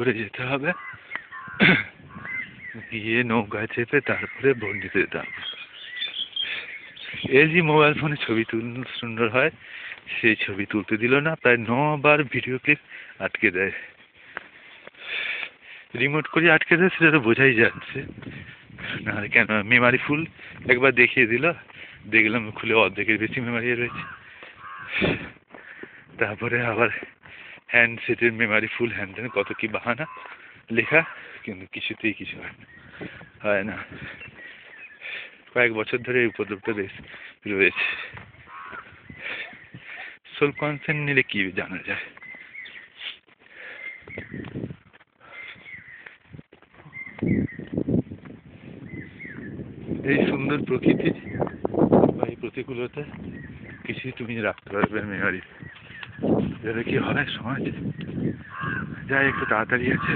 করে যেতে হবে, গিয়ে নৌকায় চেপে তারপরে ভোট দিতে যেতে হবে। এলজি মোবাইল ফোনে ছবি সুন্দর হয়, সেই ছবি তুলতে দিল না, প্রায় 9 বার ভিডিও ক্লিপ আটকে দেয়। রিমোট করে আটকে দেয়, সেটা তো বোঝাই যাচ্ছে না। কেন মেমারি ফুল একবার দেখিয়ে দিল, দেখলাম খুলে অর্ধেকের বেশি মেমারি রয়েছে। তারপরে আবার হ্যান্ডসেটের মেমারি ফুল হ্যান্ড কত কি বাহানা লেখা, কিন্তু কিছুতেই কিছু হয় না। কয়েক বছর ধরে এই উপদ্রবটা বেশ রয়েছে। সোল কনসেন্ট নিলে কি জানা যায়। এই সুন্দর প্রকৃতি বা এই প্রতিকূলতা কিছুই তুমি রাখতে পারবে মেমারি। এবারে কি হয় সমাজ, যাই একটু তাড়াতাড়ি আছে।